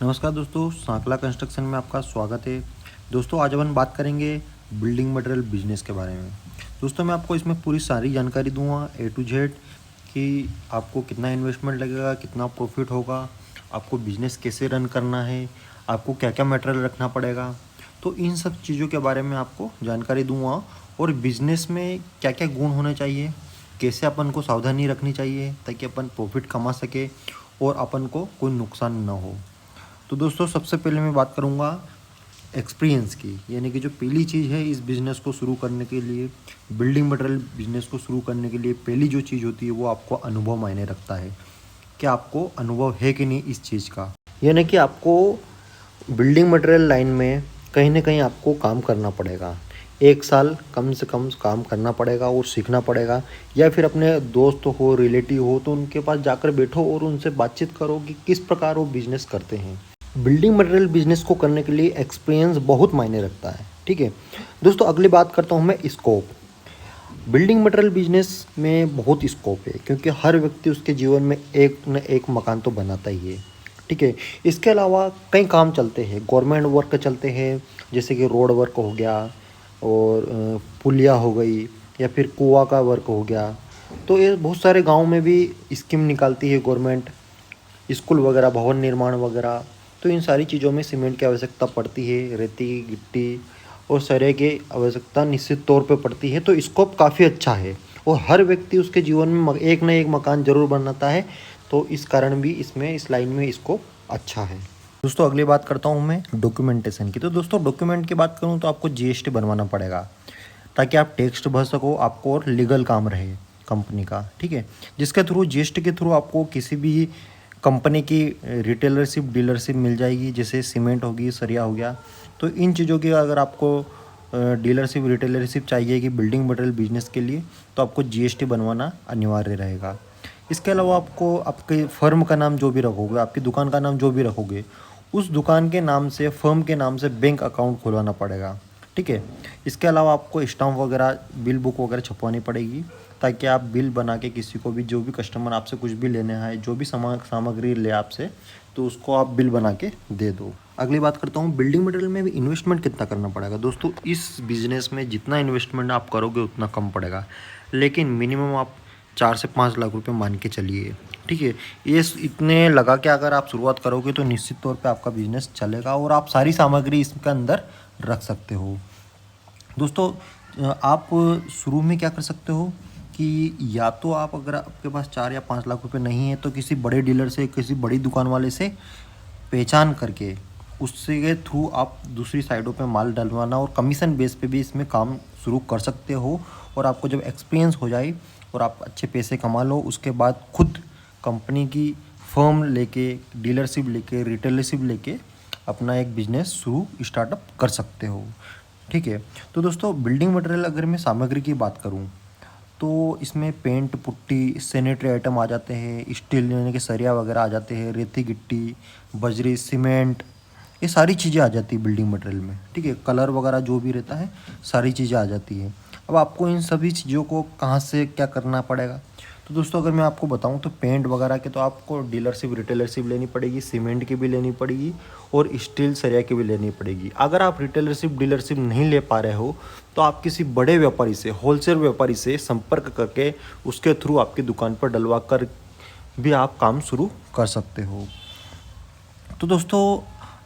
नमस्कार दोस्तों, सांकला कंस्ट्रक्शन में आपका स्वागत है। दोस्तों आज अपन बात करेंगे बिल्डिंग मटेरियल बिजनेस के बारे में। दोस्तों मैं आपको इसमें पूरी सारी जानकारी दूंगा A to Z कि आपको कितना इन्वेस्टमेंट लगेगा, कितना प्रॉफिट होगा, आपको बिजनेस कैसे रन करना है, आपको क्या क्या मटेरियल रखना पड़ेगा। तो इन सब चीज़ों के बारे में आपको जानकारी दूंगा और बिजनेस में क्या क्या गुण होने चाहिए, कैसे अपन को सावधानी रखनी चाहिए ताकि अपन प्रॉफिट कमा सके और अपन को कोई नुकसान ना हो। तो दोस्तों सबसे पहले मैं बात करूंगा एक्सपीरियंस की, यानी कि जो पहली चीज़ है इस बिज़नेस को शुरू करने के लिए, बिल्डिंग मटेरियल बिज़नेस को शुरू करने के लिए पहली जो चीज़ होती है वो आपको अनुभव मायने रखता है कि आपको अनुभव है कि नहीं इस चीज़ का। यानी कि आपको बिल्डिंग मटेरियल लाइन में कहीं ना कहीं आपको काम करना पड़ेगा। 1 साल कम से कम काम करना पड़ेगा और सीखना पड़ेगा, या फिर अपने दोस्त हो, रिलेटिव हो तो उनके पास जाकर बैठो और उनसे बातचीत करो कि किस प्रकार वो बिज़नेस करते हैं। बिल्डिंग मटेरियल बिजनेस को करने के लिए एक्सपीरियंस बहुत मायने रखता है। ठीक है दोस्तों, अगली बात करता हूँ मैं स्कोप। बिल्डिंग मटेरियल बिजनेस में बहुत स्कोप है क्योंकि हर व्यक्ति उसके जीवन में एक न एक मकान तो बनाता ही है। ठीक है, इसके अलावा कई काम चलते हैं, गवर्नमेंट वर्क चलते हैं, जैसे कि रोड वर्क हो गया और पुलिया हो गई, या फिर कुआं का वर्क हो गया। तो ये बहुत सारे गाँव में भी स्कीम निकालती है गवर्नमेंट, स्कूल वगैरह, भवन निर्माण वगैरह। तो इन सारी चीज़ों में सीमेंट की आवश्यकता पड़ती है, रेती, गिट्टी और सरिया की आवश्यकता निश्चित तौर पे पड़ती है। तो स्कोप काफ़ी अच्छा है और हर व्यक्ति उसके जीवन में एक न एक मकान ज़रूर बनाता है, तो इस कारण भी इसमें इस लाइन में स्कोप अच्छा है। दोस्तों अगली बात करता हूँ मैं डॉक्यूमेंटेशन की। तो दोस्तों डॉक्यूमेंट की बात करूँ तो आपको GST बनवाना पड़ेगा ताकि आप टैक्स भर सको, आपको और लीगल काम रहे कंपनी का। ठीक है, जिसके थ्रू GST के थ्रू आपको किसी भी कंपनी की रिटेलरशिप, डीलरशिप मिल जाएगी, जैसे सीमेंट होगी, सरिया हो गया। तो इन चीज़ों की अगर आपको डीलरशिप, रिटेलरशिप चाहिए कि बिल्डिंग मटेरियल बिजनेस के लिए, तो आपको GST बनवाना अनिवार्य रहेगा। इसके अलावा आपको आपके फर्म का नाम जो भी रखोगे, आपकी दुकान का नाम जो भी रखोगे, उस दुकान के नाम से, फर्म के नाम से बैंक अकाउंट खुलवाना पड़ेगा। ठीक है, इसके अलावा आपको स्टाम्प वगैरह, बिल बुक वगैरह छपवानी पड़ेगी ताकि आप बिल बना के किसी को भी, जो भी कस्टमर आपसे कुछ भी लेने आए, जो भी सामग्री ले आपसे, तो उसको आप बिल बना के दे दो। अगली बात करता हूँ बिल्डिंग मटेरियल में भी इन्वेस्टमेंट कितना करना पड़ेगा। दोस्तों इस बिज़नेस में जितना इन्वेस्टमेंट आप करोगे उतना कम पड़ेगा, लेकिन मिनिमम आप 4 से 5 लाख रुपए मान के चलिए। ठीक है, ये इतने लगा के अगर आप शुरुआत करोगे तो निश्चित तौर पे आपका बिजनेस चलेगा और आप सारी सामग्री इसके अंदर रख सकते हो। दोस्तों आप शुरू में क्या कर सकते हो कि या तो आप, अगर आपके पास 4 या 5 लाख रुपए नहीं है, तो किसी बड़े डीलर से, किसी बड़ी दुकान वाले से पहचान करके उससे के थ्रू आप दूसरी साइडों पे माल डलवाना और कमीशन बेस पे भी इसमें काम शुरू कर सकते हो। और आपको जब एक्सपीरियंस हो जाए और आप अच्छे पैसे कमा लो, उसके बाद खुद कंपनी की फर्म लेके, डीलरशिप लेके, रिटेलरशिप लेके अपना एक बिजनेस शुरू स्टार्टअप कर सकते हो। ठीक है, तो दोस्तों बिल्डिंग मटेरियल अगर मैं सामग्री की बात करूं तो इसमें पेंट, पुट्टी, सैनिटरी आइटम आ जाते हैं, स्टील यानी कि सरिया वगैरह आ जाते हैं, रेती, गिट्टी, बजरी, सीमेंट, ये सारी चीज़ें आ जाती है बिल्डिंग मटेरियल में। ठीक है, कलर वगैरह जो भी रहता है, सारी चीज़ें आ जाती है। अब आपको इन सभी चीज़ों को कहाँ से क्या करना पड़ेगा, तो दोस्तों अगर मैं आपको बताऊं तो पेंट वगैरह के तो आपको डीलरशिप, रिटेलरशिप लेनी पड़ेगी, सीमेंट की भी लेनी पड़ेगी और स्टील, सरिया की भी लेनी पड़ेगी। अगर आप रिटेलरशिप, डीलरशिप नहीं ले पा रहे हो तो आप किसी बड़े व्यापारी से, होलसेल व्यापारी से संपर्क करके उसके थ्रू आपकी दुकान पर डलवा कर भी आप काम शुरू कर सकते हो। तो दोस्तों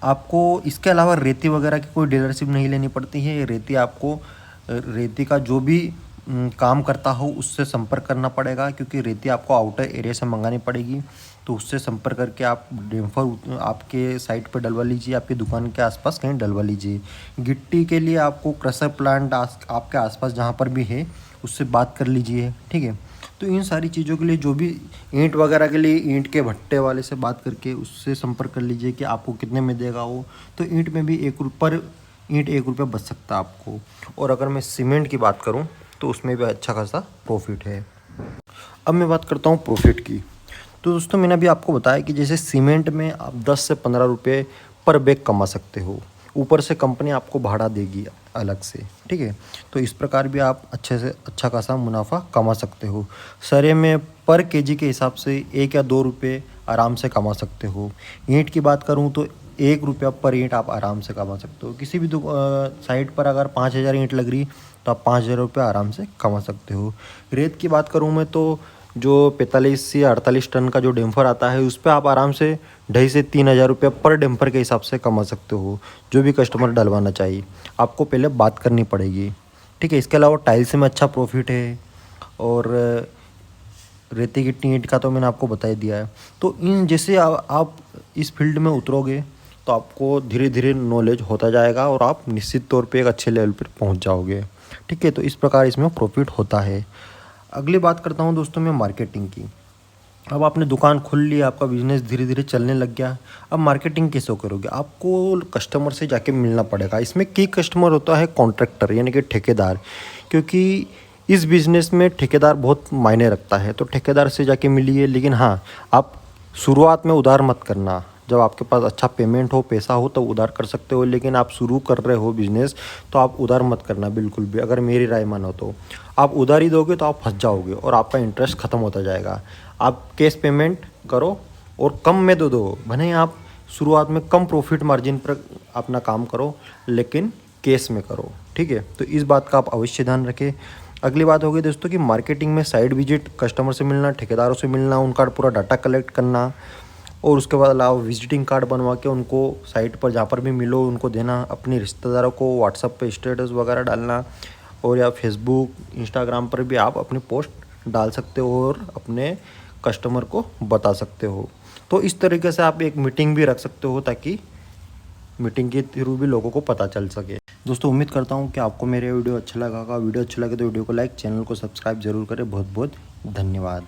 आपको इसके अलावा रेती वगैरह की कोई डीलरशिप नहीं लेनी पड़ती है। रेती आपको, रेती का जो भी काम करता हो उससे संपर्क करना पड़ेगा, क्योंकि रेती आपको आउटर एरिया से मंगानी पड़ेगी। तो उससे संपर्क करके आप डेम्फर आपके साइट पर डलवा लीजिए, आपकी दुकान के आसपास कहीं डलवा लीजिए। गिट्टी के लिए आपको क्रशर प्लांट आपके आसपास जहाँ पर भी है उससे बात कर लीजिए। ठीक है, तो इन सारी चीज़ों के लिए, जो भी ईंट वगैरह के लिए, ईंट के भट्टे वाले से बात करके उससे संपर्क कर लीजिए कि आपको कितने में देगा वो। तो ईंट में भी ईंट 1 रुपया बच सकता है आपको। और अगर मैं सीमेंट की बात करूं तो उसमें भी अच्छा खासा प्रॉफिट है। अब मैं बात करता हूं प्रॉफिट की। तो दोस्तों मैंने अभी आपको बताया कि जैसे सीमेंट में आप 10 से 15 रुपये पर बैग कमा सकते हो, ऊपर से कंपनी आपको भाड़ा देगी अलग से। ठीक है, तो इस प्रकार भी आप अच्छे से अच्छा खासा मुनाफा कमा सकते हो। सरे में पर केजी के हिसाब से 1 या 2 रुपये आराम से कमा सकते हो। ईंट की बात करूं तो 1 रुपया पर ईंट आप आराम से कमा सकते हो। किसी भी साइट पर अगर 5,000 ईंट लग रही तो आप 5,000 रुपये आराम से कमा सकते हो। रेत की बात करूँ मैं तो जो 45 से 48 टन का जो डम्पर आता है उस पर आप आराम से 2,500 से 3,000 रुपये पर डम्पर के हिसाब से कमा सकते हो। जो भी कस्टमर डलवाना चाहिए आपको पहले बात करनी पड़ेगी, ठीक है। इसके अलावा टाइल्स में अच्छा प्रॉफिट है और रेती गिट्टी ईंट का तो मैंने आपको बता ही दिया है। तो इन जैसे आप इस फील्ड में उतरोगे तो आपको धीरे धीरे नॉलेज होता जाएगा और आप निश्चित तौर पे एक अच्छे लेवल पर पहुंच जाओगे, ठीक है। तो इस प्रकार इसमें प्रॉफिट होता है। अगली बात करता हूं दोस्तों मैं मार्केटिंग की। अब आपने दुकान खोल ली, आपका बिजनेस धीरे धीरे चलने लग गया। अब मार्केटिंग कैसे करोगे? आपको कस्टमर से जाके मिलना पड़ेगा। इसमें की कस्टमर होता है कॉन्ट्रैक्टर यानी कि ठेकेदार, क्योंकि इस बिज़नेस में ठेकेदार बहुत मायने रखता है। तो ठेकेदार से जाके मिलिए, लेकिन हाँ आप शुरुआत में उधार मत करना। जब आपके पास अच्छा पेमेंट हो, पैसा हो, तब उधार कर सकते हो, लेकिन आप शुरू कर रहे हो बिज़नेस तो आप उधार मत करना बिल्कुल भी। अगर मेरी राय मानो तो आप उधार ही दोगे तो आप फंस जाओगे और आपका इंटरेस्ट ख़त्म होता जाएगा। आप कैश पेमेंट करो और कम में दो। भले आप शुरुआत में कम प्रॉफिट मार्जिन पर अपना काम करो, लेकिन कैश में करो, ठीक है। तो इस बात का आप अवश्य ध्यान रखें। अगली बात होगी दोस्तों कि मार्केटिंग में साइड विजिट, कस्टमर से मिलना, ठेकेदारों से मिलना, उनका पूरा डाटा कलेक्ट करना और उसके बाद अलावा विजिटिंग कार्ड बनवा के उनको साइट पर जहाँ पर भी मिलो उनको देना, अपने रिश्तेदारों को व्हाट्सएप पे स्टेटस वगैरह डालना और या फेसबुक इंस्टाग्राम पर भी आप अपनी पोस्ट डाल सकते हो और अपने कस्टमर को बता सकते हो। तो इस तरीके से आप एक मीटिंग भी रख सकते हो ताकि मीटिंग के थ्रू भी लोगों को पता चल सके। दोस्तों उम्मीद करता हूँ कि आपको मेरे वीडियो अच्छा लगा होगा। वीडियो अच्छा लगे तो वीडियो को लाइक, चैनल को सब्सक्राइब जरूर करें। बहुत बहुत धन्यवाद।